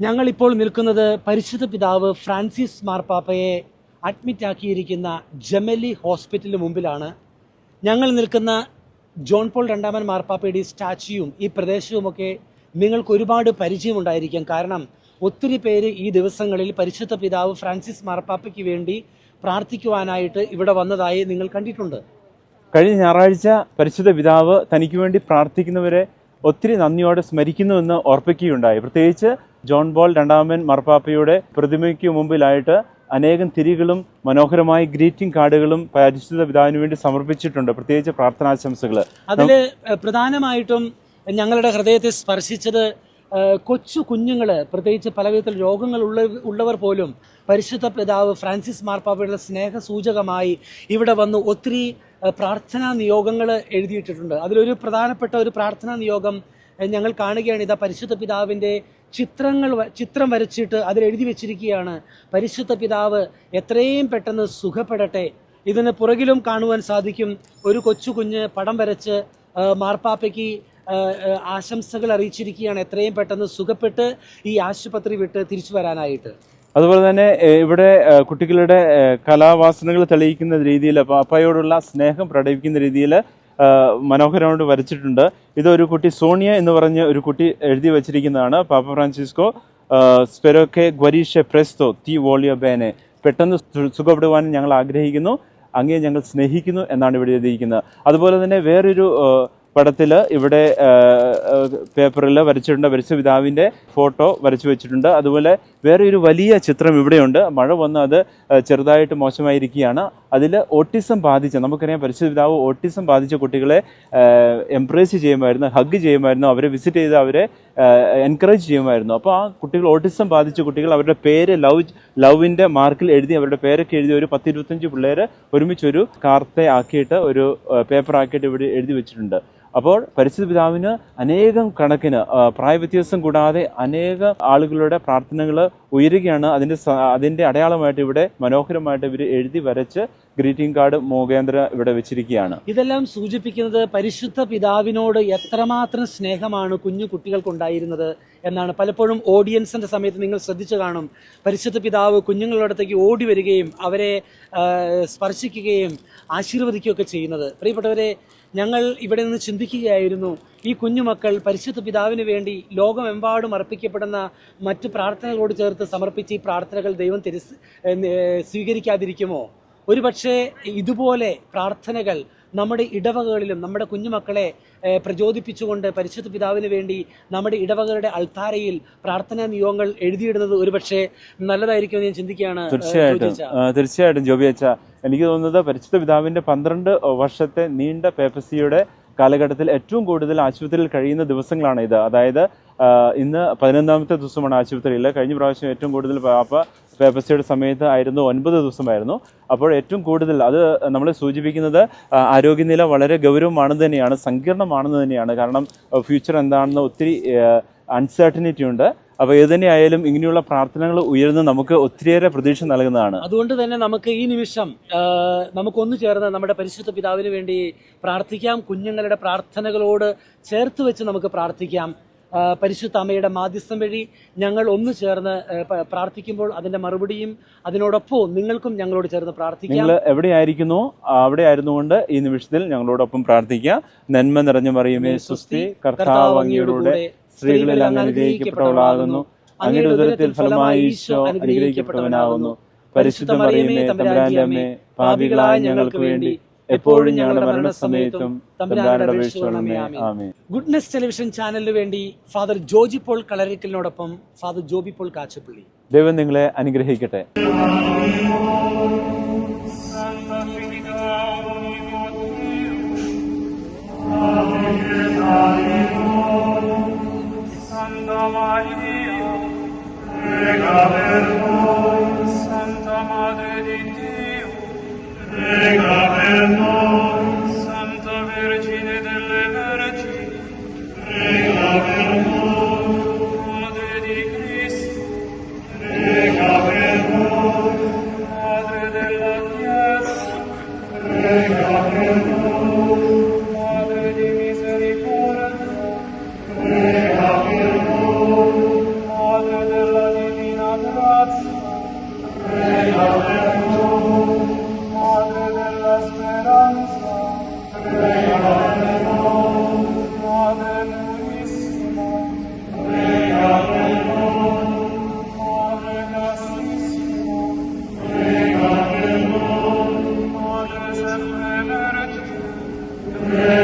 ഞങ്ങളിപ്പോൾ നിൽക്കുന്നത് പരിശുദ്ധ പിതാവ് ഫ്രാൻസിസ് മാർപ്പാപ്പയെ അഡ്മിറ്റാക്കിയിരിക്കുന്ന ജെമലി ഹോസ്പിറ്റലിന് മുമ്പിലാണ്. ഞങ്ങൾ നിൽക്കുന്ന ജോൺ പോൾ രണ്ടാമൻ മാർപ്പാപ്പയുടെ സ്റ്റാച്യൂവും ഈ പ്രദേശവുമൊക്കെ നിങ്ങൾക്ക് ഒരുപാട് പരിചയമുണ്ടായിരിക്കാം. കാരണം ഒത്തിരി പേര് ഈ ദിവസങ്ങളിൽ പരിശുദ്ധ പിതാവ് ഫ്രാൻസിസ് മാർപ്പാപ്പയ്ക്ക് വേണ്ടി പ്രാർത്ഥിക്കുവാനായിട്ട് ഇവിടെ വന്നതായി നിങ്ങൾ കണ്ടിട്ടുണ്ട്. കഴിഞ്ഞ ഞായറാഴ്ച പരിശുദ്ധ പിതാവ് തനിക്ക് വേണ്ടി പ്രാർത്ഥിക്കുന്നവരെ ഒത്തിരി നന്ദിയോടെ സ്മരിക്കുന്നുവെന്ന് ഓർപ്പിക്കുകയുണ്ടായി. പ്രത്യേകിച്ച് ജോൺ പോൾ രണ്ടാമൻ മാർപ്പാപ്പയുടെ പ്രതിമയ്ക്ക് മുമ്പിലായിട്ട് അനേകം തിരികളും മനോഹരമായ ഗ്രീറ്റിംഗ് കാർഡുകളും പരിശുദ്ധ പിതാവിന് വേണ്ടി സമർപ്പിച്ചിട്ടുണ്ട്. പ്രത്യേകിച്ച് പ്രാർത്ഥനാശംസകൾ. അതിൽ പ്രധാനമായിട്ടും ഞങ്ങളുടെ ഹൃദയത്തെ സ്പർശിച്ചത് കൊച്ചു കുഞ്ഞുങ്ങൾ, പ്രത്യേകിച്ച് പലവിധത്തിൽ രോഗങ്ങൾ ഉള്ളവർ പോലും പരിശുദ്ധ പിതാവ് ഫ്രാൻസിസ് മാർപ്പാപ്പയുടെ സ്നേഹസൂചകമായി ഇവിടെ വന്ന് ഒത്തിരി പ്രാർത്ഥനാ നിയോഗങ്ങൾ എഴുതിയിട്ടിട്ടുണ്ട്. അതിലൊരു പ്രധാനപ്പെട്ട ഒരു പ്രാർത്ഥനാ നിയോഗം ഞങ്ങൾ കാണുകയാണ്. ഇതാ പരിശുദ്ധ പിതാവിൻ്റെ ചിത്രം വരച്ചിട്ട് അതിലെഴുതി വെച്ചിരിക്കുകയാണ്, പരിശുദ്ധ പിതാവ് എത്രയും പെട്ടെന്ന് സുഖപ്പെടട്ടെ. ഇതിന് പുറകിലും കാണുവാൻ സാധിക്കും ഒരു കൊച്ചു കുഞ്ഞ് പടം വരച്ച് മാർപ്പാപ്പയ്ക്ക് ആശംസകൾ അറിയിച്ചിരിക്കുകയാണ്, എത്രയും പെട്ടെന്ന് സുഖപ്പെട്ട് ഈ ആശുപത്രി വിട്ട് തിരിച്ചു വരാനായിട്ട്. അതുപോലെ തന്നെ ഇവിടെ കുട്ടികളുടെ കലാവാസനകൾ തെളിയിക്കുന്ന രീതിയിൽ പാപ്പയോടുള്ള സ്നേഹം പ്രകടിപ്പിക്കുന്ന രീതിയിൽ മനോഹരമായിട്ട് വരച്ചിട്ടുണ്ട്. ഇതൊരു കുട്ടി സോണിയ എന്ന് പറഞ്ഞ് ഒരു കുട്ടി എഴുതി വച്ചിരിക്കുന്നതാണ്. പാപ്പ ഫ്രാൻസിസ്കോ സ്പെരോക്കെ ഗ്വരീഷെ പ്രസ്തോ തി വോളിയോ ബേനെ, പെട്ടെന്ന് സുഖപ്പെടുവാൻ ഞങ്ങൾ ആഗ്രഹിക്കുന്നു, അങ്ങേ ഞങ്ങൾ സ്നേഹിക്കുന്നു എന്നാണ് ഇവിടെ എഴുതിയിരിക്കുന്നത്. അതുപോലെ തന്നെ വേറൊരു പടത്തിൽ ഇവിടെ പേപ്പറിൽ വരച്ചിട്ടുണ്ട്, പരിശുദ്ധ പിതാവിൻ്റെ ഫോട്ടോ വരച്ചു വെച്ചിട്ടുണ്ട്. അതുപോലെ വേറെ ഒരു വലിയ ചിത്രം ഇവിടെയുണ്ട്. മഴ വന്ന് അത് ചെറുതായിട്ട് മോശമായിരിക്കുകയാണ്. അതിൽ ഓട്ടിസം ബാധിച്ച, നമുക്കറിയാം പരിശുദ്ധ പിതാവ് ഓട്ടിസം ബാധിച്ച കുട്ടികളെ എംപ്രേസ് ചെയ്യുമായിരുന്നു, ഹഗ് ചെയ്യുമായിരുന്നു, അവരെ വിസിറ്റ് ചെയ്ത് അവരെ എൻകറേജ് ചെയ്യുമായിരുന്നു. അപ്പോൾ ആ കുട്ടികൾ, ഓട്ടിസം ബാധിച്ച കുട്ടികൾ, അവരുടെ പേര് ലവിൻ്റെ മാർക്കിൽ എഴുതി, അവരുടെ പേരൊക്കെ എഴുതി ഒരു 10-25 പിള്ളേർ ഒരുമിച്ചൊരു കാർത്ത ആക്കിയിട്ട് ഒരു പേപ്പർ ആക്കിയിട്ട് ഇവിടെ എഴുതി വെച്ചിട്ടുണ്ട്. അപ്പോൾ പരിശുദ്ധ പിതാവിന് അനേകം കണക്കിന് പ്രായവ്യത്യാസം കൂടാതെ അനേക ആളുകളുടെ പ്രാർത്ഥനകൾ ഉയരുകയാണ്. അതിൻ്റെ അടയാളമായിട്ട് ഇവിടെ മനോഹരമായിട്ട് ഇവർ എഴുതി വരച്ച് ഗ്രീറ്റിംഗ് കാർഡ് മുഖേന്ദ്ര ഇവിടെ വെച്ചിരിക്കുകയാണ്. ഇതെല്ലാം സൂചിപ്പിക്കുന്നത് പരിശുദ്ധ പിതാവിനോട് എത്രമാത്രം സ്നേഹമാണ് കുഞ്ഞു കുട്ടികൾക്കുണ്ടായിരുന്നത് എന്നാണ്. പലപ്പോഴും ഓഡിയൻസിന്റെ സമയത്ത് നിങ്ങൾ ശ്രദ്ധിച്ചു കാണും, പരിശുദ്ധ പിതാവ് കുഞ്ഞുങ്ങളുടെ അടുത്തേക്ക് ഓടി വരികയും അവരെ സ്പർശിക്കുകയും ആശീർവദിക്കുകയൊക്കെ ചെയ്യുന്നത്. പ്രിയപ്പെട്ടവരെ, ഞങ്ങൾ ഇവിടെ നിന്ന് ചിന്തിക്കുകയായിരുന്നു, ഈ കുഞ്ഞുമക്കൾ പരിശുദ്ധ പിതാവിന് വേണ്ടി ലോകമെമ്പാടും അർപ്പിക്കപ്പെടുന്ന മറ്റ് പ്രാർത്ഥനകളോട് ചേർത്ത് സമർപ്പിച്ച് ഈ പ്രാർത്ഥനകൾ ദൈവം സ്വീകരിക്കാതിരിക്കുമോ? ഒരുപക്ഷെ ഇതുപോലെ പ്രാർത്ഥനകൾ നമ്മുടെ ഇടവകകളിലും നമ്മുടെ കുഞ്ഞുമക്കളെ പ്രചോദിപ്പിച്ചുകൊണ്ട് പരിശുദ്ധ പിതാവിന് വേണ്ടി നമ്മുടെ ഇടവകകളുടെ അൾത്താരയിൽ പ്രാർത്ഥനാ നിയോഗങ്ങൾ എഴുതിയിടുന്നത് ഒരുപക്ഷെ നല്ലതായിരിക്കും ഞാൻ ചിന്തിക്കുകയാണ്. തീർച്ചയായിട്ടും ജോബി അച്ഛ, എനിക്ക് തോന്നുന്നത് പരിശുദ്ധ പിതാവിന്റെ 12 വർഷത്തെ നീണ്ട പേപ്പസിയുടെ കാലഘട്ടത്തിൽ ഏറ്റവും കൂടുതൽ ആശുപത്രിയിൽ കഴിയുന്ന ദിവസങ്ങളാണ് ഇത്. അതായത് ഇന്ന് 11ാമത്തെ ദിവസമാണ് ആശുപത്രിയിൽ. കഴിഞ്ഞ പ്രാവശ്യം ഏറ്റവും കൂടുതൽ പാപ്പ പേപ്പസിയുടെ സമയത്ത് ആയിരുന്നു 9 ദിവസമായിരുന്നു. അപ്പോൾ ഏറ്റവും കൂടുതൽ അത് നമ്മളെ സൂചിപ്പിക്കുന്നത് ആരോഗ്യനില വളരെ ഗൗരവമാണെന്ന് തന്നെയാണ്, സങ്കീർണമാണെന്ന് തന്നെയാണ്. കാരണം ഫ്യൂച്ചർ എന്താണെന്ന് ഒത്തിരി അൺസർട്ടനിറ്റി ഉണ്ട്. അപ്പോൾ ഏത് തന്നെയായാലും ഇങ്ങനെയുള്ള പ്രാർത്ഥനകൾ ഉയർന്ന് നമുക്ക് ഒത്തിരിയേറെ പ്രതീക്ഷ നൽകുന്നതാണ്. അതുകൊണ്ട് തന്നെ നമുക്ക് ഈ നിമിഷം നമുക്കൊന്നു ചേർന്ന് നമ്മുടെ പരിശുദ്ധ പിതാവിന് വേണ്ടി പ്രാർത്ഥിക്കാം. കുഞ്ഞുങ്ങളുടെ പ്രാർത്ഥനകളോട് ചേർത്ത് വെച്ച് നമുക്ക് പ്രാർത്ഥിക്കാം. പരിശുദ്ധ അമ്മയുടെ മാധ്യസ്ഥം വഴി ഞങ്ങൾ ഒന്ന് ചേർന്ന് പ്രാർത്ഥിക്കുമ്പോൾ അതിന്റെ മറുപടിയും അതിനോടൊപ്പം നിങ്ങൾക്കും ഞങ്ങളോട് ചേർന്ന് പ്രാർത്ഥിക്കാം. നിങ്ങൾ എവിടെയായിരിക്കുന്നു അവിടെ ആയിരുന്നുകൊണ്ട് ഈ നിമിഷത്തിൽ ഞങ്ങളോടൊപ്പം പ്രാർത്ഥിക്കുക. നന്മ നിറഞ്ഞ മറിയമേ സ്വസ്തി, കർത്താവ് അങ്ങയോടുകൂടെ സ്ത്രീകളിൽ അങ്ങ് അനുഗ്രഹിക്കപ്പെട്ടവളാകുന്നു, അങ്ങയുടെ ഉദരത്തിൽ ഫലമായി ഈശോ അനുഗ്രഹിക്കപ്പെട്ടവനാകുന്നു. പരിശുദ്ധ മറിയമേ തമ്പുരാന്റെ അമ്മേ, പാപികളായ ഞങ്ങൾക്ക് വേണ്ടി എപ്പോഴും ഞങ്ങളുടെ മരണസമയത്തും തമ്പുരാനോട് അപേക്ഷിച്ചുകൊള്ളണമേ. ആമേൻ. ഗുഡ്നസ് ടെലിവിഷൻ ചാനലിന് വേണ്ടി ഫാദർ ജോജി പോൾ കളരിക്കലിനോടൊപ്പം ഫാദർ ജോബി പോൾ കാച്ചപ്പള്ളി. ദൈവം നിങ്ങളെ അനുഗ്രഹിക്കട്ടെ. Santa Maria, prega per noi. Santa Madre di Dio, prega per noi. Santa Vergine delle Vergini, prega per noi. Madre di Cristo, prega per noi. Madre della Chiesa, prega per noi. Madre di misericordia, prega per noi. Madre della Madre della speranza, prega per noi. Madre purissima, prega per noi. Madre castissima, prega per noi. Madre sempre vergine, prega